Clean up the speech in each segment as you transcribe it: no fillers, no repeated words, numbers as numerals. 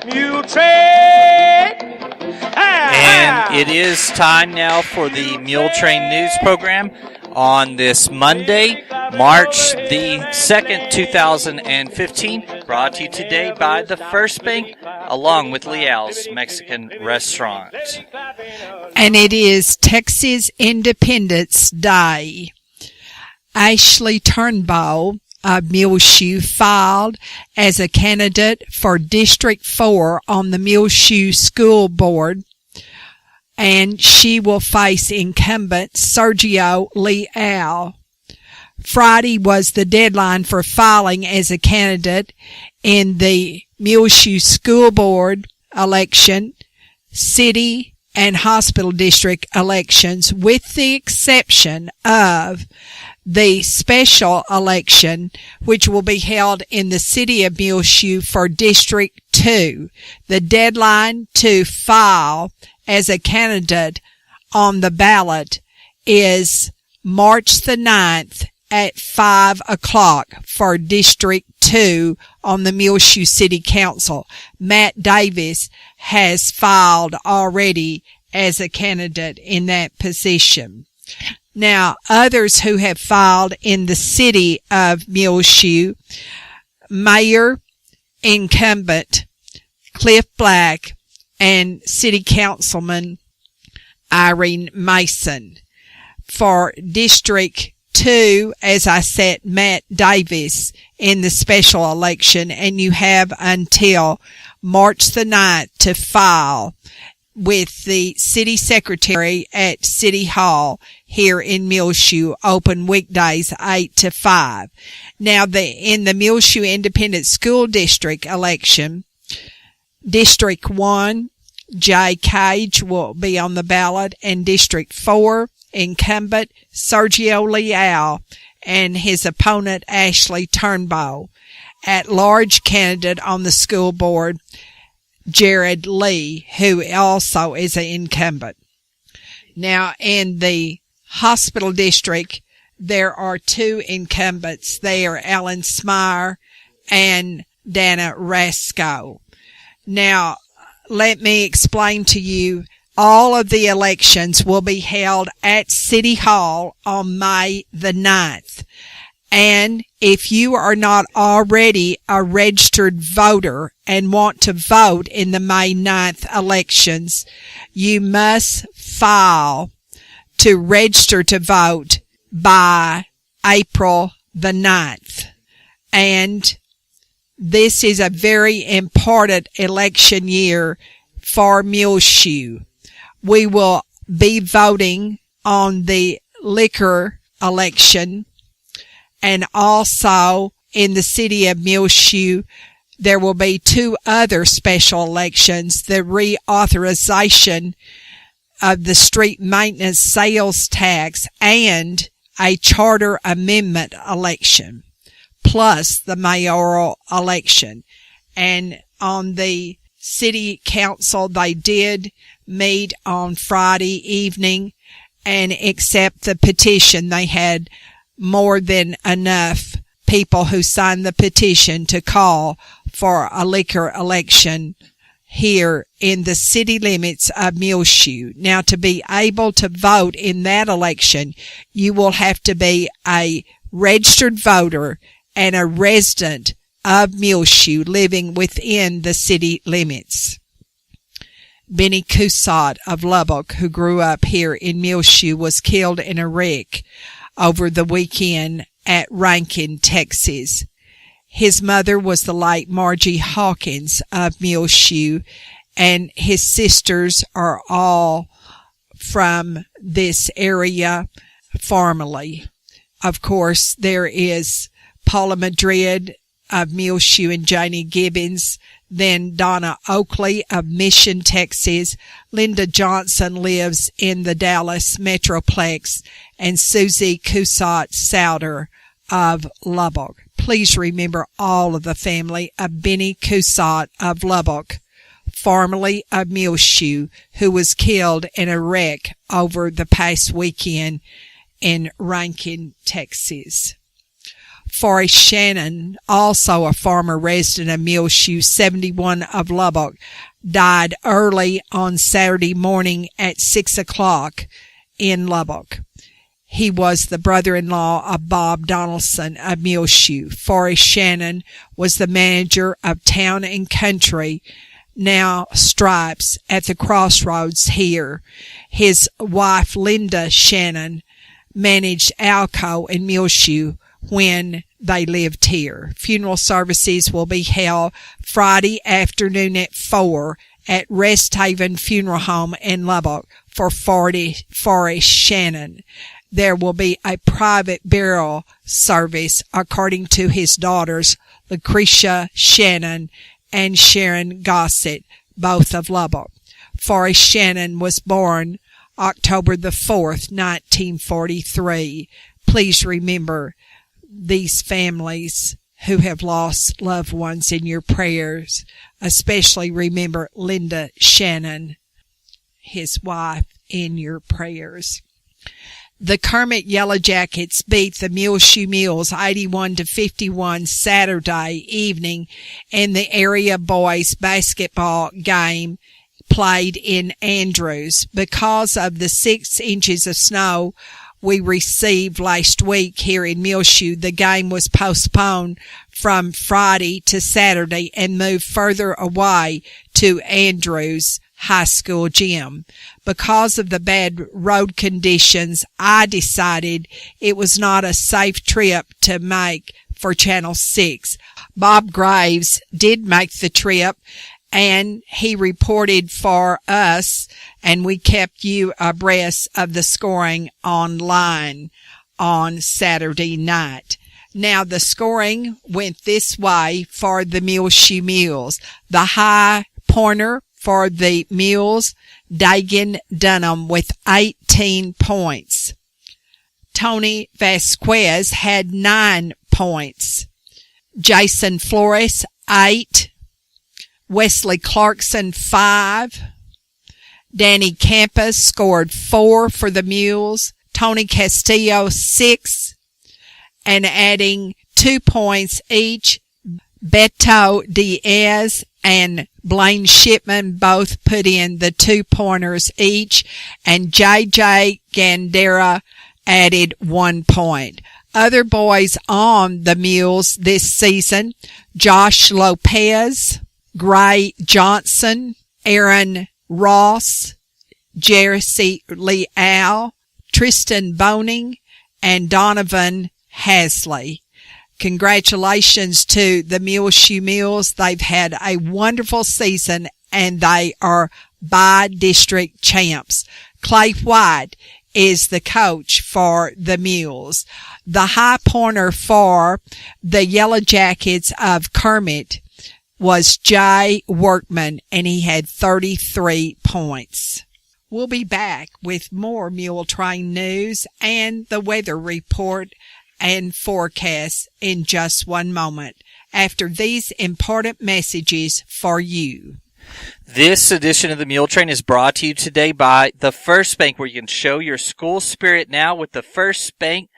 Muletrain. And it is time now for the Muletrain News Program on this Monday, March the 2nd, 2015, brought to you today by the First Bank, along with Leal's Mexican Restaurant. And it is Texas Independence Day. Ashley Turnbow of Muleshoe filed as a candidate for District 4 on the Muleshoe School Board, and she will face incumbent Sergio Leal. Friday was the deadline for filing as a candidate in the Muleshoe School Board election, city and hospital district elections, with the exception of the special election, which will be held in the city of Muleshoe for District 2. The deadline to file as a candidate on the ballot is March the 9th at 5 o'clock for District 2 on the Muleshoe City Council. Matt Davis has filed already as a candidate in that position. Now, others who have filed in the city of Muleshoe, Mayor incumbent Cliff Black and City Councilman Irene Mason. For District 2, as I said, Matt Davis in the special election, and you have until March the 9th to file with the city secretary at City Hall here in Muleshoe, open weekdays 8 to 5. Now, in the Muleshoe Independent School District election, District 1, Jay Cage will be on the ballot, and District 4, incumbent Sergio Leal and his opponent Ashley Turnbow. At-large candidate on the school board, Jared Lee, who also is an incumbent. Now, in the hospital district, there are two incumbents there, Alan Smyre and Dana Rasco. Now, let me explain to you, all of the elections will be held at City Hall on May the 9th. And if you are not already a registered voter and want to vote in the May 9th elections, you must file to register to vote by April the 9th. And this is a very important election year for Muleshoe. We will be voting on the liquor election, and also in the city of Muleshoe, there will be two other special elections, the reauthorization of the street maintenance sales tax and a charter amendment election, plus the mayoral election. And on the city council, they did meet on Friday evening and accept the petition. They had more than enough people who signed the petition to call for a liquor election here in the city limits of Muleshoe. Now, to be able to vote in that election, you will have to be a registered voter and a resident of Muleshoe living within the city limits. Benny Cusott of Lubbock, who grew up here in Muleshoe, was killed in a wreck over the weekend at Rankin, Texas. His mother was the late Margie Hawkins of Muleshoe, and his sisters are all from this area formerly. Of course, there is Paula Madrid of Muleshoe and Janie Gibbons, then Donna Oakley of Mission, Texas. Linda Johnson lives in the Dallas Metroplex, and Susie Cusott Souter of Lubbock. Please remember all of the family of Benny Cusott of Lubbock, formerly of Muleshoe, who was killed in a wreck over the past weekend in Rankin, Texas. Forrest Shannon, also a former resident of Muleshoe, 71, of Lubbock, died early on Saturday morning at 6 o'clock in Lubbock. He was the brother-in-law of Bob Donaldson of Muleshoe. Forrest Shannon was the manager of Town and Country, now Stripes, at the crossroads here. His wife, Linda Shannon, managed Alco in Muleshoe when they lived here. Funeral services will be held Friday afternoon at 4 at Rest Haven Funeral Home in Lubbock for Forrest Shannon. There will be a private burial service according to his daughters, Lucretia Shannon and Sharon Gossett, both of Lubbock. Forrest Shannon was born October the 4th, 1943. Please remember these families who have lost loved ones in your prayers. Especially remember Linda Shannon, his wife, in your prayers. The Kermit Yellow Jackets beat the Muleshoe Mules 81-51 Saturday evening in the area boys basketball game played in Andrews. Because of the 6 inches of snow we received last week here in Muleshoe, the game was postponed from Friday to Saturday and moved further away to Andrews High School gym. Because of the bad road conditions, I decided it was not a safe trip to make for Channel 6. Bob Graves did make the trip, and he reported for us, and we kept you abreast of the scoring online on Saturday night. Now, the scoring went this way for the Muleshoe Mules. The high pointer for the Mules, Dagan Dunham, with 18 points. Tony Vasquez had 9 points. Jason Flores, 8. Wesley Clarkson, 5. Danny Campus scored 4 for the Mules. Tony Castillo, 6. And adding 2 points each, Beto Diaz and Blaine Shipman both put in the 2-pointers each, and J.J. Gandera added 1 point. Other boys on the Mules this season: Josh Lopez, Gray Johnson, Aaron Ross, Jesse Leal, Tristan Boning, and Donovan Hasley. Congratulations to the Muleshoe Mules. They've had a wonderful season, and they are by-district champs. Clay White is the coach for the Mules. The high pointer for the Yellow Jackets of Kermit was Jay Workman, and he had 33 points. We'll be back with more Muletrain news and the weather report and forecast in just one moment, after these important messages for you. This edition of the Muletrain is brought to you today by the First Bank, where you can show your school spirit now with the First Bank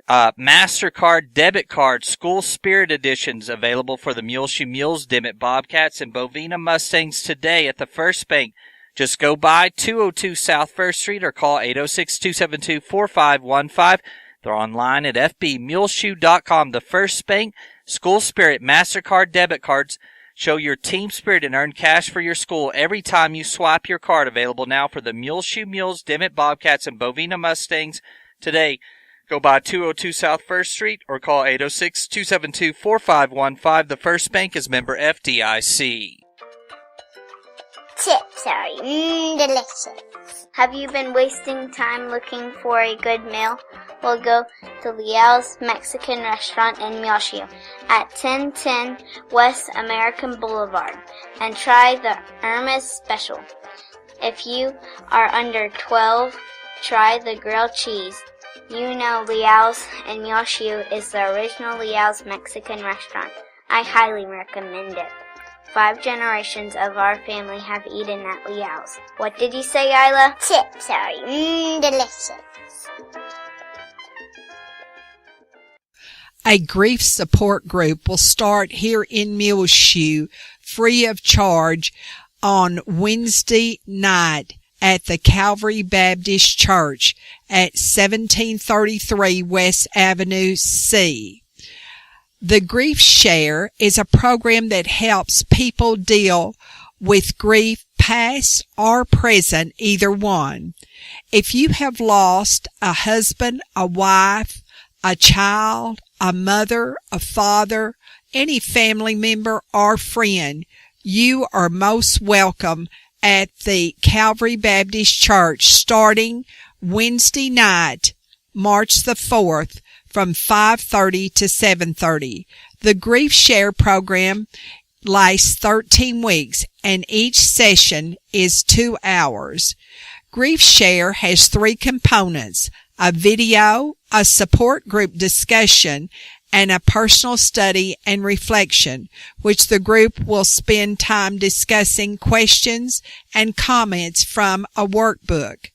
MasterCard debit card school spirit editions, available for the Muleshoe Mules, Dimmitt Bobcats, and Bovina Mustangs today at the First Bank. Just go by 202 South First Street or call 806-272-4515. They're online at fbmuleshoe.com. The First Bank School Spirit MasterCard debit cards show your team spirit and earn cash for your school every time you swipe your card. Available now for the Muleshoe Mules, Dimmitt Bobcats, and Bovina Mustangs today. Go by 202 South First Street or call 806-272-4515. The First Bank is member FDIC. Chips are delicious. Have you been wasting time looking for a good meal? Well, go to Leal's Mexican Restaurant in Muleshoe at 1010 West American Boulevard and try the Irma's Special. If you are under 12, try the grilled cheese. You know Leal's in Muleshoe is the original Leal's Mexican restaurant. I highly recommend it. 5 generations of our family have eaten at Leal's. What did you say, Isla? Chips are delicious. A grief support group will start here in Muleshoe free of charge on Wednesday night at the Calvary Baptist Church at 1733 West Avenue C. The Grief Share is a program that helps people deal with grief, past or present, either one. If you have lost a husband, a wife, a child, a mother, a father, any family member or friend, you are most welcome at the Calvary Baptist Church starting Wednesday night, March the 4th, from 5:30 to 7:30. The Grief Share program lasts 13 weeks, and each session is 2 hours. Grief Share has 3 components: a video, a support group discussion, and a personal study and reflection, which the group will spend time discussing questions and comments from a workbook.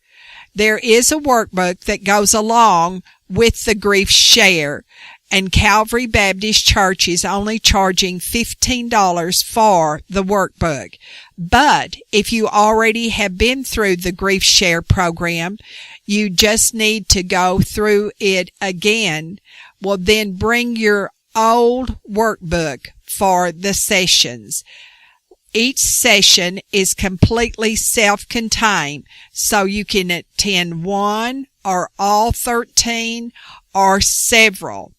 There is a workbook that goes along with the Grief Share, and Calvary Baptist Church is only charging $15 for the workbook. But if you already have been through the Grief Share program, you just need to go through it again. Well, then bring your old workbook for the sessions. Each session is completely self-contained, so you can attend one or all 13 or several.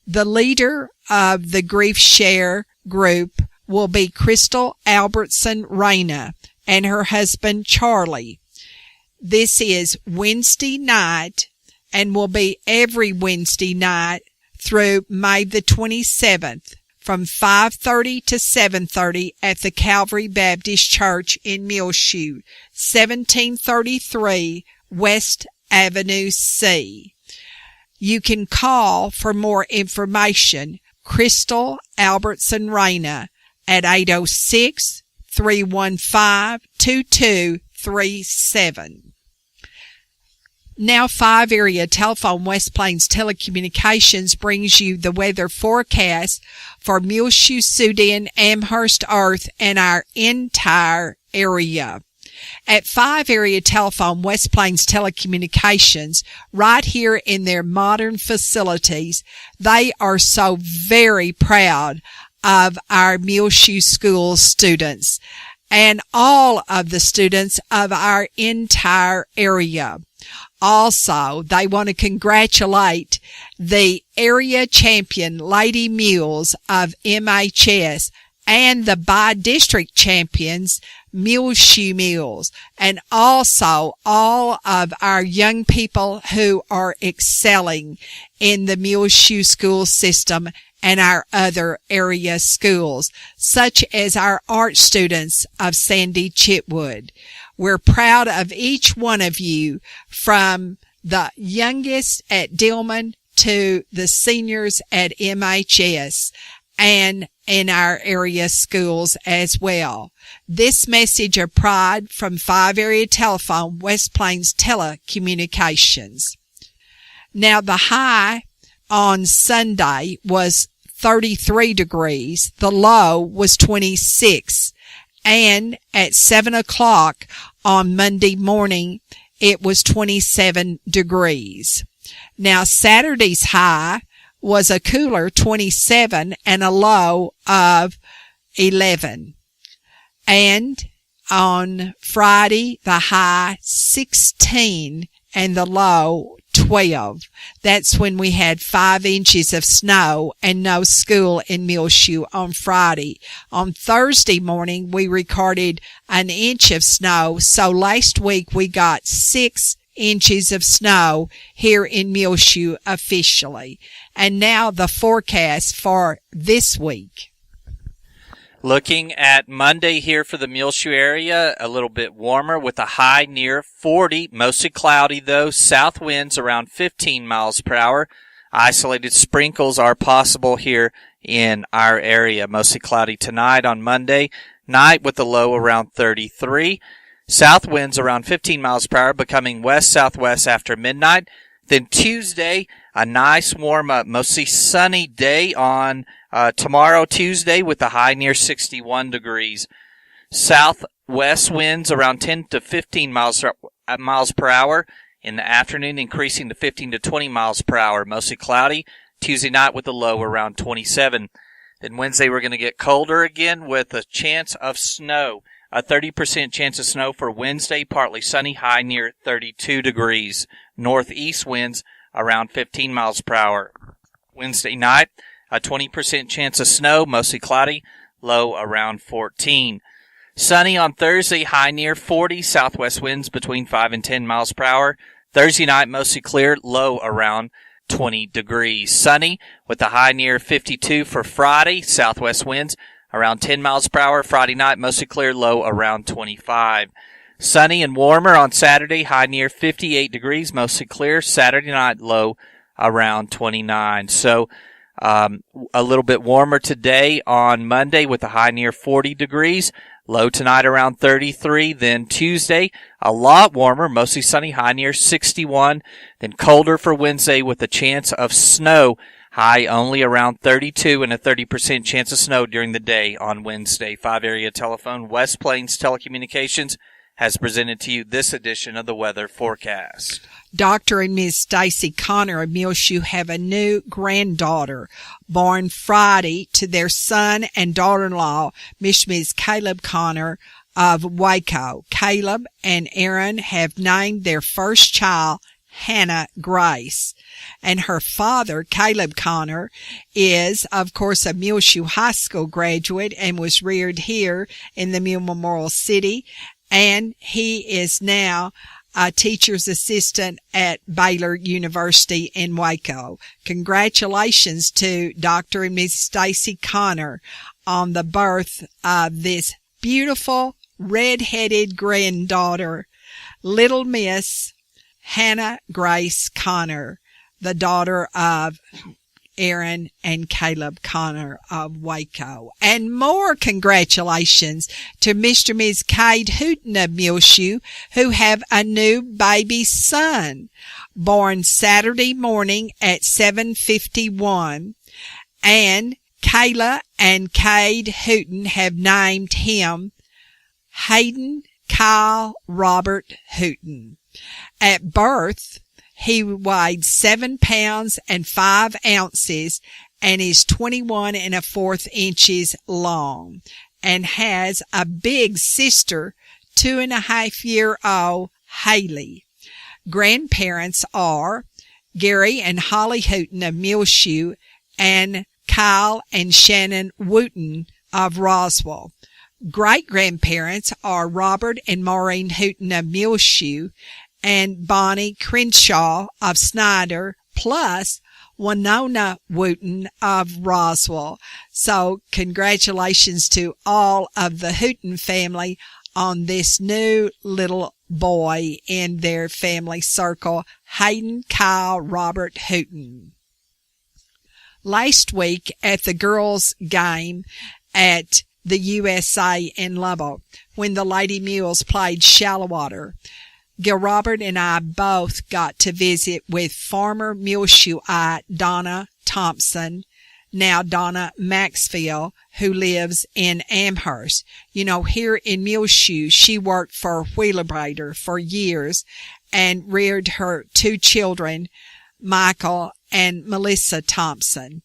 The leader of the Grief Share group will be Crystal Albertson Reyna and her husband Charlie. This is Wednesday night and will be every Wednesday night through May the 27th from 5:30 to 7:30 at the Calvary Baptist Church in Muleshoe, 1733 West Avenue C. You can call for more information Crystal Albertson Reyna at 806-315-2237. Now 5 area telephone West Plains Telecommunications brings you the weather forecast for Muleshoe, Sudan, Amherst, Earth, and our entire area. At 5 area telephone West Plains Telecommunications, right here in their modern facilities, they are so very proud of our Muleshoe School students and all of the students of our entire area. Also, they want to congratulate the area champion Lady Mules of MHS and the by-district champions Muleshoe Mules, and also all of our young people who are excelling in the Muleshoe school system and our other area schools, such as our art students of Sandy Chitwood. We're proud of each one of you, from the youngest at Dillman to the seniors at MHS and in our area schools as well. This message of pride from 5 area telephone West Plains Telecommunications. Now the high on Sunday was 33 degrees. The low was 26. And at 7 o'clock on Monday morning, it was 27 degrees. Now Saturday's high was a cooler 27 and a low of 11. And on Friday, the high 16 and the low 12. That's when we had 5 inches of snow and no school in Muleshoe on Friday. On Thursday morning, we recorded an inch of snow. So last week we got 6 inches of snow here in Muleshoe officially. And now the forecast for this week. Looking at Monday here for the Muleshoe area, a little bit warmer with a high near 40, mostly cloudy though, south winds around 15 miles per hour. Isolated sprinkles are possible here in our area, mostly cloudy tonight on Monday night with a low around 33. South winds around 15 miles per hour, becoming west-southwest after midnight. Then Tuesday, A nice warm, mostly sunny day on tomorrow, Tuesday, with the high near 61 degrees. Southwest winds around 10 to 15 miles per hour. In the afternoon, increasing to 15 to 20 miles per hour. Mostly cloudy. Tuesday night with a low around 27. Then Wednesday, we're going to get colder again with a chance of snow. A 30% chance of snow for Wednesday, partly sunny, high near 32 degrees. Northeast winds around 15 miles per hour. Wednesday night, a 20% chance of snow, mostly cloudy, low around 14. Sunny on Thursday, high near 40, southwest winds between 5 and 10 miles per hour. Thursday night, mostly clear, low around 20 degrees. Sunny with the high near 52 for Friday, southwest winds around 10 miles per hour. Friday night, mostly clear, low around 25. Sunny and warmer on Saturday, high near 58 degrees, mostly clear. Saturday night, low around 29. So a little bit warmer today on Monday with a high near 40 degrees. Low tonight around 33. Then Tuesday, a lot warmer, mostly sunny, high near 61. Then colder for Wednesday with a chance of snow, high only around 32 and a 30% chance of snow during the day on Wednesday. 5-area telephone, West Plains Telecommunications, has presented to you this edition of the weather forecast. Dr. and Ms. Stacy Connor of Muleshoe have a new granddaughter born Friday to their son and daughter-in-law, Ms. Caleb Connor of Waco. Caleb and Aaron have named their first child Hannah Grace. And her father, Caleb Connor, is, of course, a Muleshoe High School graduate and was reared here in the Mule Memorial City. And he is now a teacher's assistant at Baylor University in Waco. Congratulations to Dr. and Ms. Stacy Connor on the birth of this beautiful red-headed granddaughter, Little Miss Hannah Grace Connor, the daughter of Aaron and Caleb Connor of Waco. And more congratulations to Mr. and Ms. Cade Hooten of Muleshoe, who have a new baby son, born Saturday morning at 7:51. And Kayla and Cade Hooten have named him Hayden Kyle Robert Hooten. At birth, he weighed 7 pounds and 5 ounces and is 21 1/4 inches long, and has a big sister, 2.5-year-old Haley. Grandparents are Gary and Holly Hooten of Muleshoe and Kyle and Shannon Wooten of Roswell. Great-grandparents are Robert and Maureen Hooten of Muleshoe and Bonnie Crenshaw of Snyder, plus Winona Wooten of Roswell. So congratulations to all of the Hooten family on this new little boy in their family circle, Hayden Kyle Robert Hooten. Last week at the girls' game at the USA in Lubbock, when the Lady Mules played Shallowater, Gil Robert and I both got to visit with former Muleshoeite Donna Thompson, now Donna Maxfield, who lives in Amherst. You know, here in Muleshoe, she worked for Wheelabrator for years and reared her 2 children, Michael and Melissa Thompson.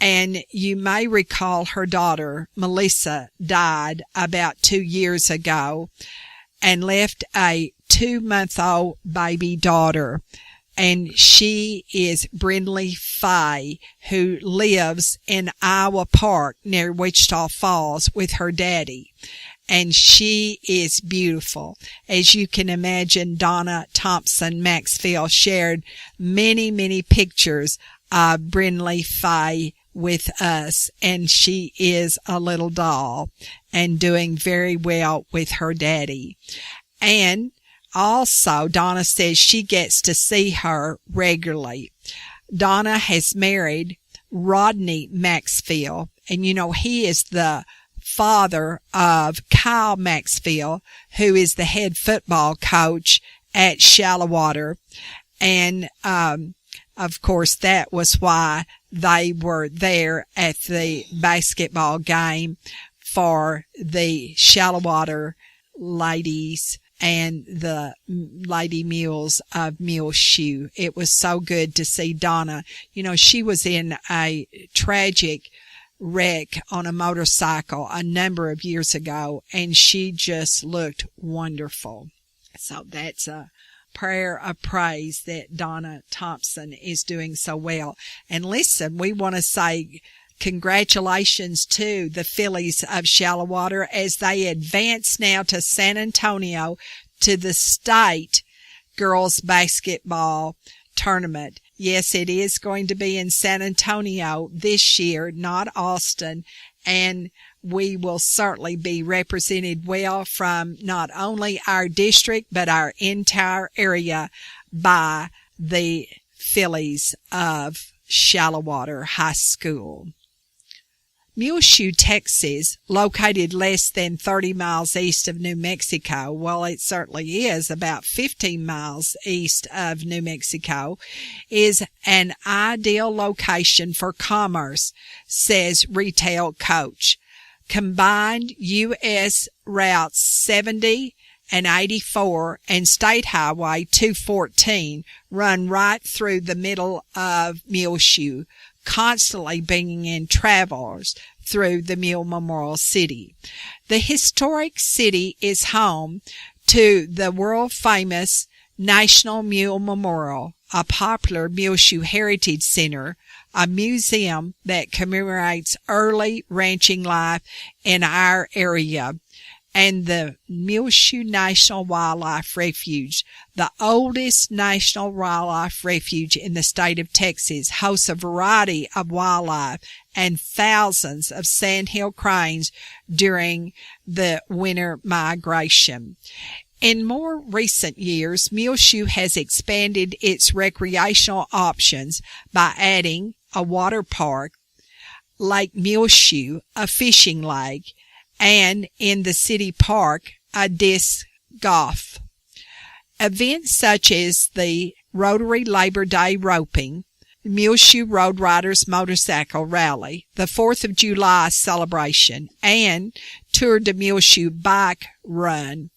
And you may recall her daughter, Melissa, died about 2 years ago and left a 2-month-old baby daughter. And she is Brindley Fay, who lives in Iowa Park near Wichita Falls with her daddy. And she is beautiful. As you can imagine, Donna Thompson Maxfield shared many, many pictures of Brindley Fay with us, and she is a little doll and doing very well with her daddy. And also, Donna says she gets to see her regularly. Donna has married Rodney Maxfield, and you know, he is the father of Kyle Maxfield, who is the head football coach at Shallowater. And of course, that was why they were there at the basketball game for the Shallowater ladies and the Lady Mules of Muleshoe. It was so good to see Donna. You know, she was in a tragic wreck on a motorcycle a number of years ago, and she just looked wonderful. So that's a prayer of praise that Donna Thompson is doing so well. And listen, we want to say congratulations to the Phillies of Shallowater as they advance now to San Antonio to the state girls basketball tournament. Yes, it is going to be in San Antonio this year, not Austin, and we will certainly be represented well from not only our district but our entire area by the Phillies of Shallowater High School. Muleshoe, Texas, located less than 30 miles east of New Mexico, well, it certainly is about 15 miles east of New Mexico, is an ideal location for commerce, says retail coach. Combined U.S. routes 70 and 84 and State Highway 214 run right through the middle of Muleshoe, constantly bringing in travelers through the Mule Memorial City. The historic city is home to the world-famous National Mule Memorial, a popular Muleshoe Heritage Center, a museum that commemorates early ranching life in our area, and the Muleshoe National Wildlife Refuge, the oldest national wildlife refuge in the state of Texas, hosts a variety of wildlife and thousands of sandhill cranes during the winter migration. In more recent years, Muleshoe has expanded its recreational options by adding a water park, Lake Muleshoe, a fishing lake, and in the city park, a disc golf. Events such as the Rotary Labor Day Roping, Muleshoe Road Riders Motorcycle Rally, the 4th of July celebration, and Tour de Muleshoe Bike Run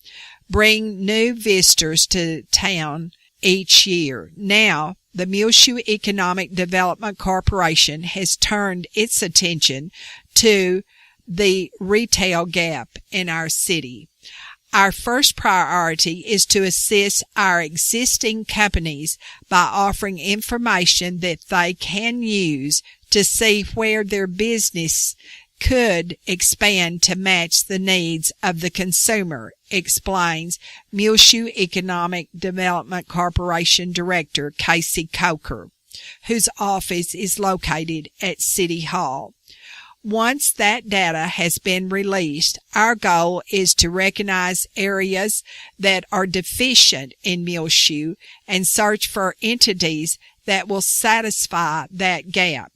bring new visitors to town each year. Now, the Muleshoe Economic Development Corporation has turned its attention to the retail gap in our city. Our first priority is to assist our existing companies by offering information that they can use to see where their business could expand to match the needs of the consumer, explains Muleshoe Economic Development Corporation Director Casey Coker, whose office is located at City Hall. Once that data has been released, our goal is to recognize areas that are deficient in Muleshoe and search for entities that will satisfy that gap.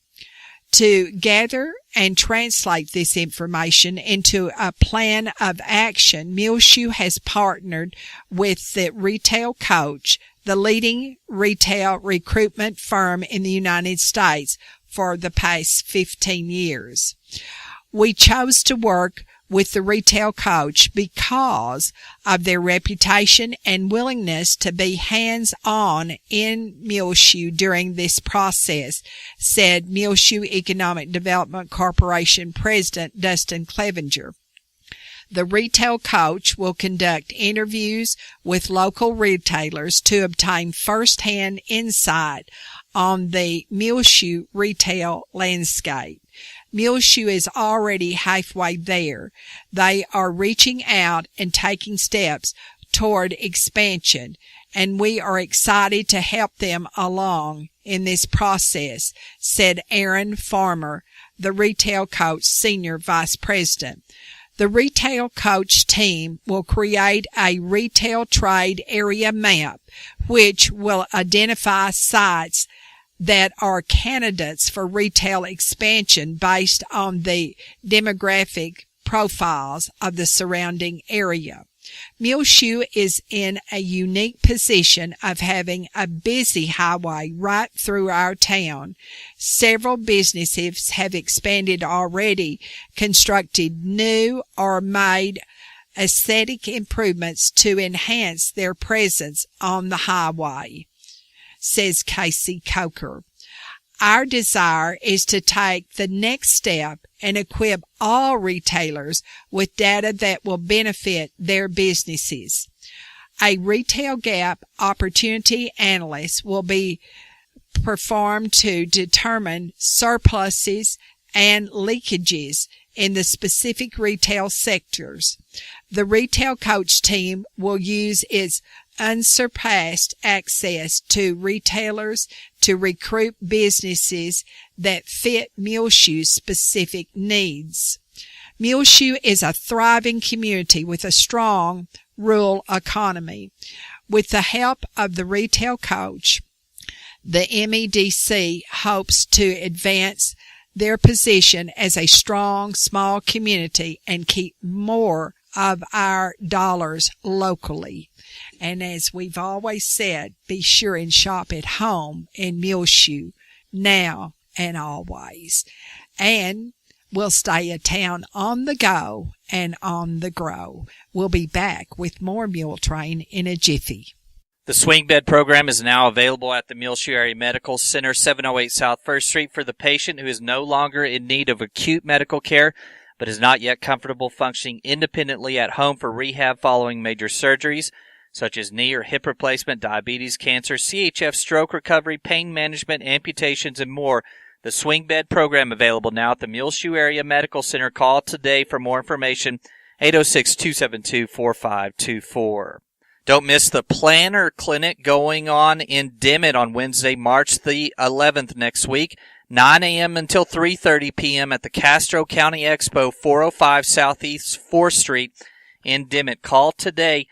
To gather and translate this information into a plan of action, Muleshoe has partnered with the Retail Coach, the leading retail recruitment firm in the United States, for the past 15 years. We chose to work with the Retail Coach because of their reputation and willingness to be hands-on in Muleshoe during this process, said Muleshoe Economic Development Corporation President Dustin Clevenger. The Retail Coach will conduct interviews with local retailers to obtain first-hand insight on the Muleshoe retail landscape. Muleshoe is already halfway there. They are reaching out and taking steps toward expansion, and we are excited to help them along in this process, said Aaron Farmer, the Retail Coach Senior Vice President. The Retail Coach team will create a retail trade area map, which will identify sites that are candidates for retail expansion based on the demographic profiles of the surrounding area. Muleshoe is in a unique position of having a busy highway right through our town. Several businesses have expanded already, constructed new or made aesthetic improvements to enhance their presence on the highway, says Casey Coker. Our desire is to take the next step and equip all retailers with data that will benefit their businesses. A retail gap opportunity analysis will be performed to determine surpluses and leakages in the specific retail sectors. The retail coach team will use its unsurpassed access to retailers to recruit businesses that fit Muleshoe's specific needs. Muleshoe is a thriving community with a strong rural economy. With the help of the retail coach, the MEDC hopes to advance their position as a strong small community and keep more of our dollars locally. And as we've always said, be sure and shop at home in Muleshoe now and always. And we'll stay a town on the go and on the grow. We'll be back with more Muletrain in a jiffy. The swing bed program is now available at the Muleshoe Area Medical Center, 708 South 1st Street, for the patient who is no longer in need of acute medical care but is not yet comfortable functioning independently at home for rehab following major surgeries, such as knee or hip replacement, diabetes, cancer, CHF, stroke recovery, pain management, amputations, and more. The swing bed program available now at the Muleshoe Area Medical Center. Call today for more information, 806-272-4524. Don't miss the Planner Clinic going on in Dimmitt on Wednesday, March the 11th next week, 9 a.m. until 3:30 p.m. at the Castro County Expo, 405 Southeast 4th Street in Dimmitt. Call today.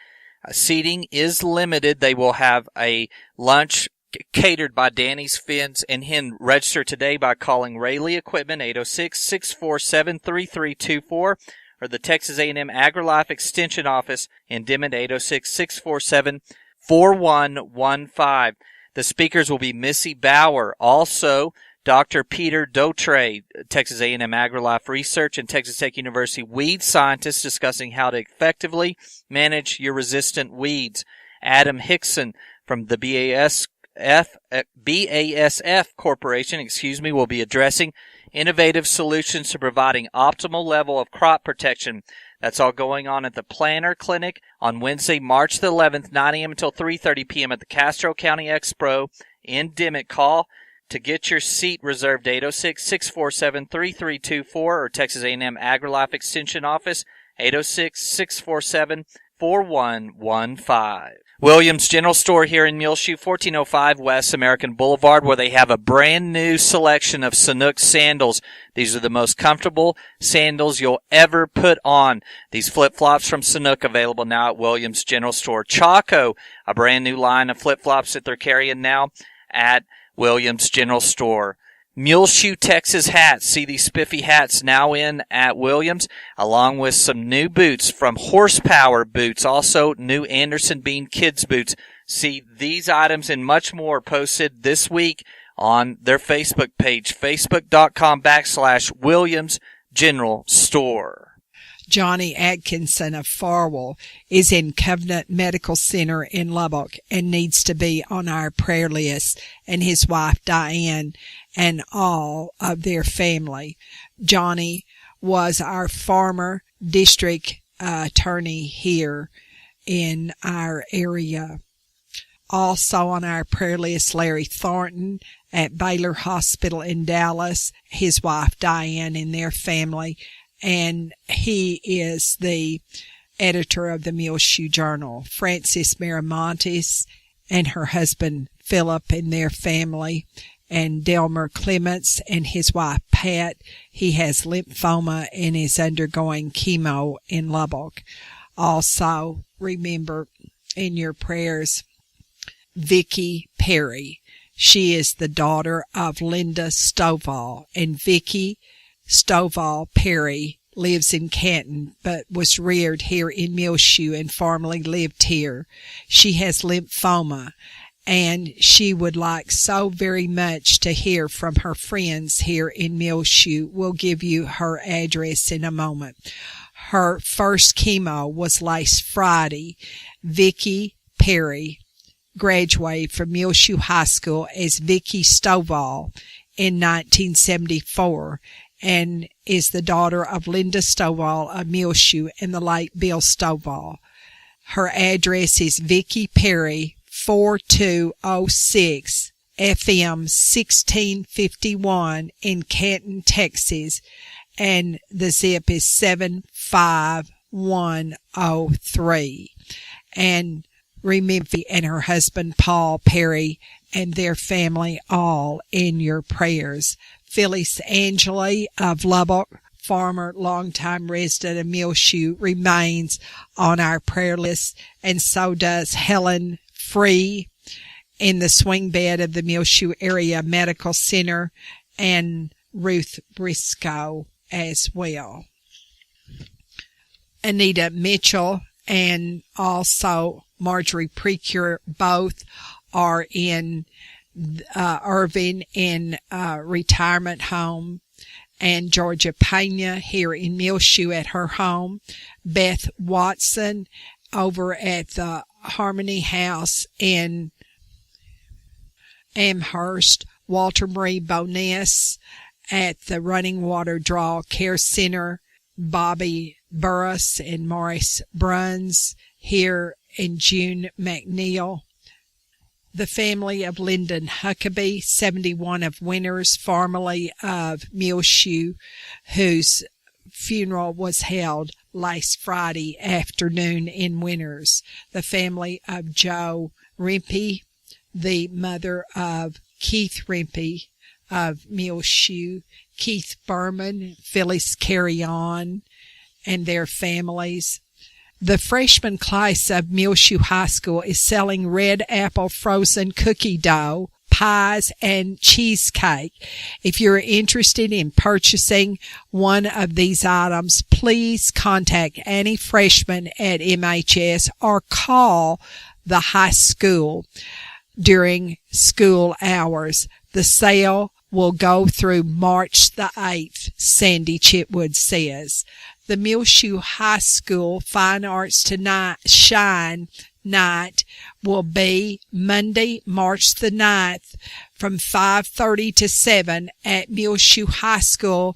Seating is limited. They will have a lunch catered by Danny's Fins and Hen. Register today by calling Rayleigh Equipment, 806-647-3324, or the Texas A&M AgriLife Extension Office in Dimmitt, 806-647-4115. The speakers will be Missy Bauer, also Dr. Peter Dautre, Texas A&M AgriLife Research and Texas Tech University weed scientist, discussing how to effectively manage your resistant weeds. Adam Hickson from the BASF Corporation, will be addressing innovative solutions to providing optimal level of crop protection. That's all going on at the Planner Clinic on Wednesday, March the 11th, 9 a.m. until 3:30 p.m. at the Castro County Expo in Dimmitt. Call to get your seat reserved, 806-647-3324, or Texas A&M AgriLife Extension Office, 806-647-4115. Williams General Store here in Muleshoe, 1405 West American Boulevard, where they have a brand new selection of Sanuk sandals. These are the most comfortable sandals you'll ever put on. These flip-flops from Sanuk available now at Williams General Store. Chaco, a brand new line of flip-flops that they're carrying now at Williams General Store. Muleshoe, Texas hats. See these spiffy hats now in at Williams, along with some new boots from Horsepower Boots. Also, new Anderson Bean Kids boots. See these items and much more posted this week on their Facebook page, facebook.com/Williams General Store. Johnny Atkinson of Farwell is in Covenant Medical Center in Lubbock and needs to be on our prayer list, and his wife Diane and all of their family. Johnny was our former district attorney here in our area. Also on our prayer list, Larry Thornton at Baylor Hospital in Dallas, his wife Diane and their family. And he is the editor of the Muleshoe Journal. Frances Miramontes and her husband Philip and their family, and Delmer Clements and his wife Pat. He has lymphoma and is undergoing chemo in Lubbock. Also, remember in your prayers Vicki Perry. She is the daughter of Linda Stovall, and Vicki Stovall Perry lives in Canton but was reared here in Muleshoe and formerly lived here. She has lymphoma, and she would like so very much to hear from her friends here in Muleshoe. We'll give you her address in a moment. Her first chemo was last Friday. Vicki Perry graduated from Muleshoe High School as Vicki Stovall in 1974 and is the daughter of Linda Stovall of Muleshoe and the late Bill Stovall. Her address is Vicki Perry, 4206 FM 1651 in Canton, Texas, and the zip is 75103. And remember, and her husband Paul Perry and their family all in your prayers. Phyllis Angeli of Lubbock, former longtime resident of Muleshoe, remains on our prayer list, and so does Helen Free in the swing bed of the Muleshoe Area Medical Center, and Ruth Briscoe as well. Anita Mitchell and also Marjorie Precure both are in Irving in retirement home, and Georgia Pena here in Muleshoe at her home. Beth Watson over at the Harmony House in Amherst. Walter Marie Boness at the Running Water Draw Care Center. Bobby Burris and Morris Bruns here in June McNeil. The family of Lyndon Huckabee, 71 of Winters, formerly of Muleshoe, whose funeral was held last Friday afternoon in Winters. The family of Joe Rimpey, the mother of Keith Rimpey of Muleshoe, Keith Berman, Phyllis Carry-On, and their families. The freshman class of Muleshoe High School is selling red apple frozen cookie dough, pies, and cheesecake. If you're interested in purchasing one of these items, please contact any freshman at MHS or call the high school during school hours. The sale will go through March the 8th, Sandy Chitwood says. The Muleshoe High School Fine Arts Tonight Shine Night will be Monday, March the 9th from 5:30 to 7 at Muleshoe High School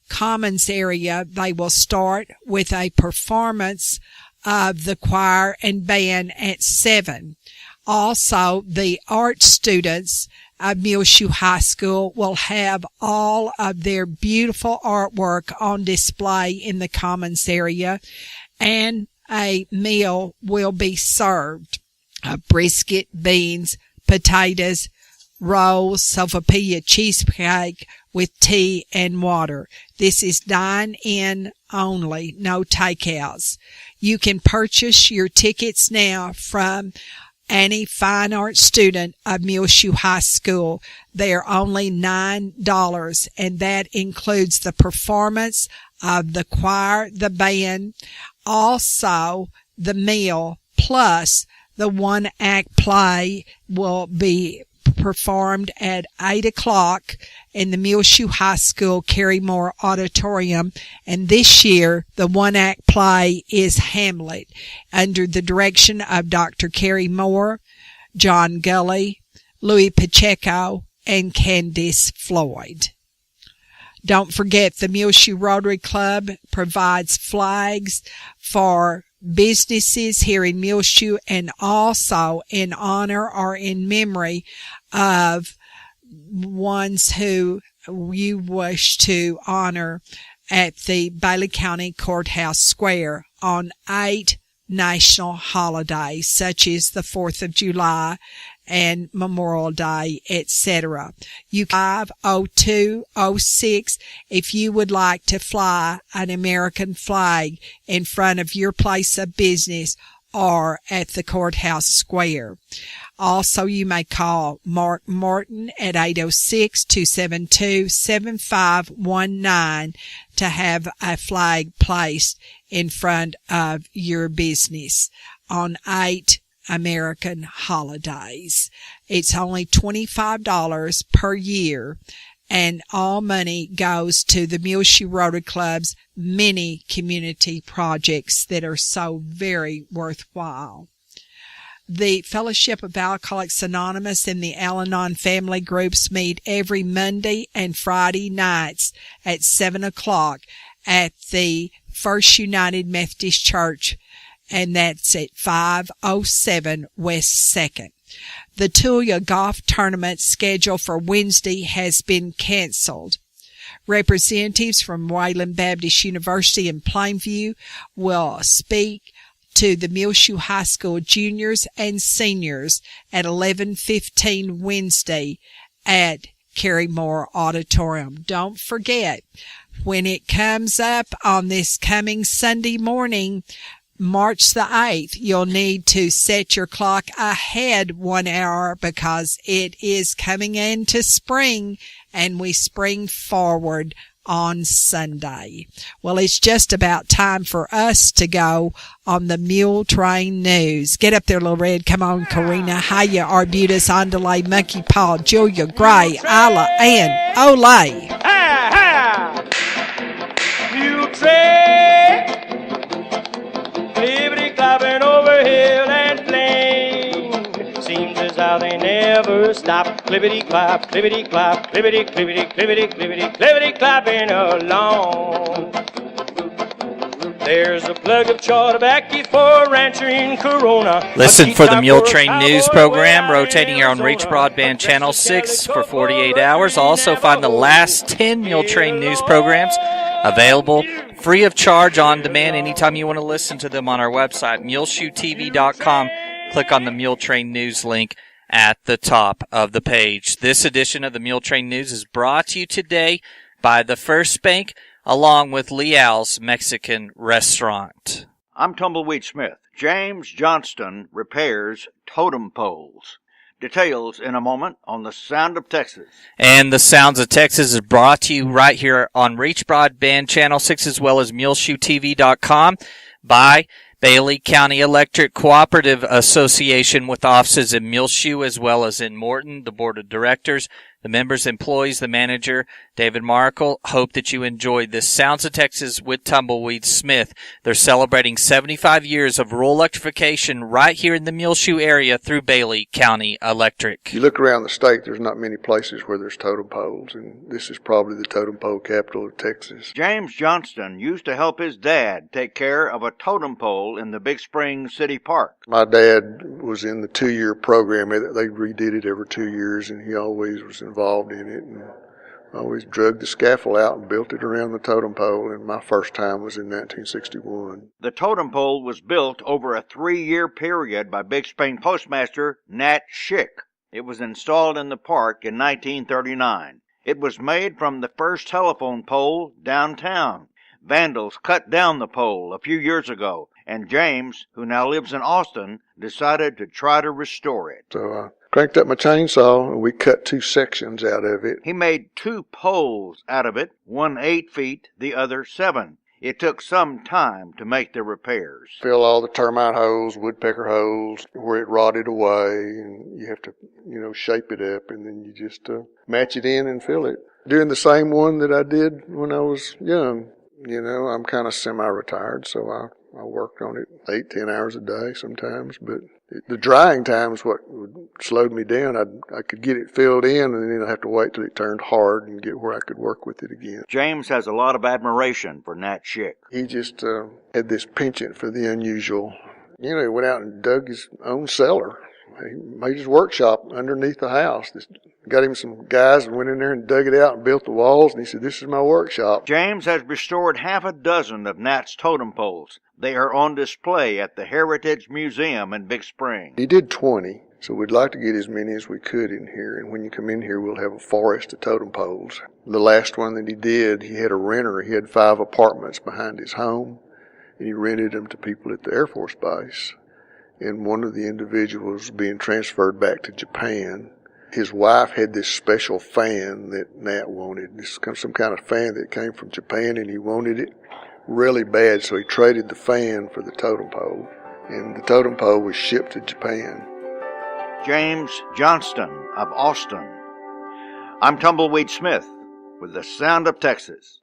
Commons area. They will start with a performance of the choir and band at 7. Also, the art students of Muleshoe High School will have all of their beautiful artwork on display in the Commons area, and a meal will be served of brisket, beans, potatoes, rolls, sopapilla cheesecake with tea and water. This is dine-in only, no takeouts. You can purchase your tickets now from any fine arts student of Muleshoe High School. They are only $9, and that includes the performance of the choir, the band, also the meal, plus the one-act play will be performed at 8 o'clock in the Muleshoe High School Carrie Moore Auditorium. And this year, the one-act play is Hamlet, under the direction of Dr. Carrie Moore, John Gully, Louis Pacheco, and Candice Floyd. Don't forget, the Muleshoe Rotary Club provides flags for businesses here in Muleshoe, and also in honor or in memory of ones who you wish to honor at the Bailey County Courthouse Square on 8 national holidays, such as the 4th of July and Memorial Day, etc. You 50206 if you would like to fly an American flag in front of your place of business or at the courthouse square. Also, you may call Mark Martin at 806-272-7519 to have a flag placed in front of your business on 8 American holidays. It's only $25 per year, and all money goes to the Muleshoe Rotary Club's many community projects that are so very worthwhile. The Fellowship of Alcoholics Anonymous and the Al-Anon family groups meet every Monday and Friday nights at 7 o'clock at the First United Methodist Church, and that's at 507 West 2nd. The Tulia Golf Tournament scheduled for Wednesday has been canceled. Representatives from Wayland Baptist University in Plainview will speak to the Muleshoe High School juniors and seniors at 11:15 Wednesday at Carrie Moore Auditorium. Don't forget, when it comes up on this coming Sunday morning, March the 8th, you'll need to set your clock ahead 1 hour because it is coming into spring, and we spring forward on Sunday. Well, it's just about time for us to go on the Muletrain News. Get up there, Little Red. Come on, Karina, Hiya, Arbutus, Andalay, Monkey Paw, Julia, Gray, Isla, and Olay. Ha ha! Muletrain, clippity clopping over hill and plain. Seems as how they never stop. Clippity clop, clippity clop, clippity clippity clippity clippity clippity clopping along. There's a plug of tobacco for a rancher in Corona. Listen for the Muletrain News program, rotating here on Reach Broadband Channel 6 for 48 hours. Also find the last 10 Muletrain News programs available free of charge on demand anytime you want to listen to them on our website, muleshoetv.com. Click on the Muletrain News link at the top of the page. This edition of the Muletrain News is brought to you today by the First Bank, along with Leal's Mexican Restaurant. I'm Tumbleweed Smith. James Johnston repairs totem poles. Details in a moment on the Sound of Texas. And the Sounds of Texas is brought to you right here on Reach Broadband Channel 6 as well as muleshoetv.com by Bailey County Electric Cooperative Association, with offices in Muleshoe as well as in Morton. The board of directors, the members, employees, the manager, David Markle, hope that you enjoyed this Sounds of Texas with Tumbleweed Smith. They're celebrating 75 years of rural electrification right here in the Muleshoe area through Bailey County Electric. You look around the state, there's not many places where there's totem poles, and this is probably the totem pole capital of Texas. James Johnston used to help his dad take care of a totem pole in the Big Springs City Park. My dad was in the 2-year program. They redid it every 2 years, and he always was involved in it, and always drug the scaffold out and built it around the totem pole, and my first time was in 1961. The totem pole was built over a 3-year period by Big Spring postmaster Nat Schick. It was installed in the park in 1939. It was made from the first telephone pole downtown. Vandals cut down the pole a few years ago, and James, who now lives in Austin, decided to try to restore it. So I cranked up my chainsaw, and we cut 2 sections out of it. He made 2 poles out of it, one 8 feet, the other 7. It took some time to make the repairs. Fill all the termite holes, woodpecker holes, where it rotted away, and you have to, shape it up, and then you just match it in and fill it. Doing the same one that I did when I was young. I'm kind of semi-retired, so I worked on it 8-10 hours a day sometimes, but the drying time is what slowed me down. I could get it filled in, and then I'd have to wait till it turned hard and get where I could work with it again. James has a lot of admiration for Nat Schick. He just had this penchant for the unusual. He went out and dug his own cellar. He made his workshop underneath the house. Got him some guys and went in there and dug it out and built the walls, and he said, "This is my workshop." James has restored half a dozen of Nat's totem poles. They are on display at the Heritage Museum in Big Spring. He did 20, so we'd like to get as many as we could in here, and when you come in here, we'll have a forest of totem poles. The last one that he did, he had a renter. He had 5 apartments behind his home, and he rented them to people at the Air Force Base. and one of the individuals being transferred back to Japan. His wife had this special fan that Nat wanted. This is some kind of fan that came from Japan, and he wanted it really bad, so he traded the fan for the totem pole, and the totem pole was shipped to Japan. James Johnston of Austin. I'm Tumbleweed Smith with the Sound of Texas.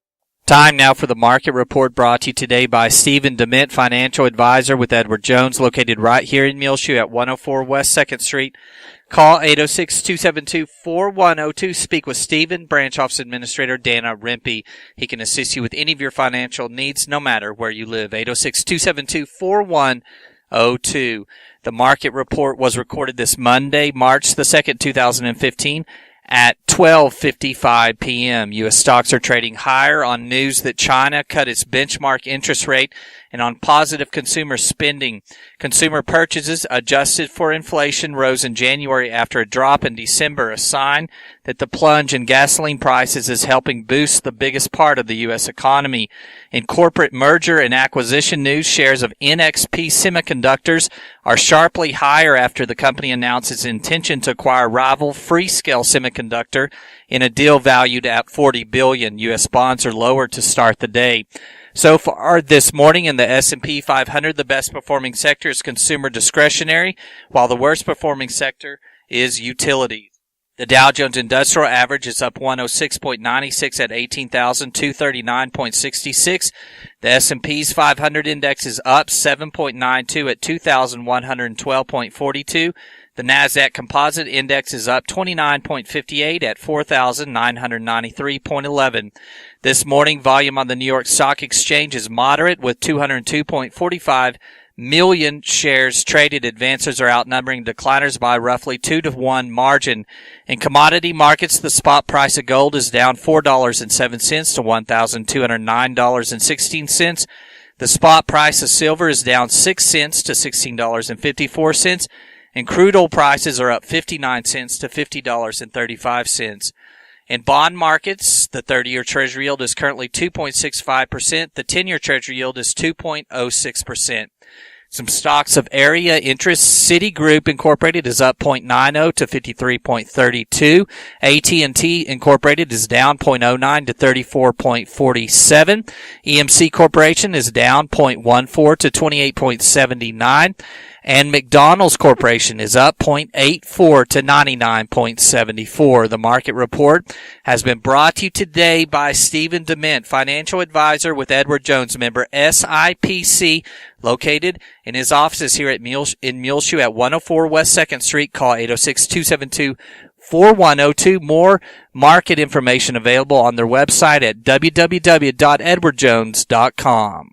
Time now for the market report, brought to you today by Stephen DeMint, financial advisor with Edward Jones, located right here in Muleshoe at 104 West 2nd Street. Call 806-272-4102. Speak with Stephen, branch office administrator Dana Rempe. He can assist you with any of your financial needs, no matter where you live. 806-272-4102. The market report was recorded this Monday, March the 2nd, 2015. At 12:55 p.m., U.S. stocks are trading higher on news that China cut its benchmark interest rate and on positive consumer spending. Consumer purchases, adjusted for inflation, rose in January after a drop in December, a sign that the plunge in gasoline prices is helping boost the biggest part of the U.S. economy. In corporate merger and acquisition news, shares of NXP Semiconductors are sharply higher after the company announced its intention to acquire rival Freescale Semiconductor in a deal valued at $40 billion. U.S. bonds are lower to start the day. So far this morning in the S&P 500, the best performing sector is consumer discretionary, while the worst performing sector is utilities. The Dow Jones Industrial Average is up 106.96 at 18,239.66. The S&P's 500 Index is up 7.92 at 2,112.42. The NASDAQ Composite Index is up 29.58 at 4,993.11. This morning, volume on the New York Stock Exchange is moderate with 202.45 million shares traded. Advancers are outnumbering decliners by roughly 2-to-1 margin. In commodity markets, the spot price of gold is down $4.07 to $1,209.16. The spot price of silver is down 6 cents to $16.54. And crude oil prices are up 59 cents to $50.35. In bond markets, the 30-year Treasury yield is currently 2.65%. The 10-year Treasury yield is 2.06%. Some stocks of area interest. Citigroup Incorporated is up 0.90 to 53.32. AT&T Incorporated is down 0.09 to 34.47. EMC Corporation is down 0.14 to 28.79. And McDonald's Corporation is up 0.84 to 99.74. The market report has been brought to you today by Stephen DeMint, financial advisor with Edward Jones, member SIPC, located in his offices here at Muleshoe at 104 West 2nd Street. Call 806-272-4102. More market information available on their website at www.edwardjones.com.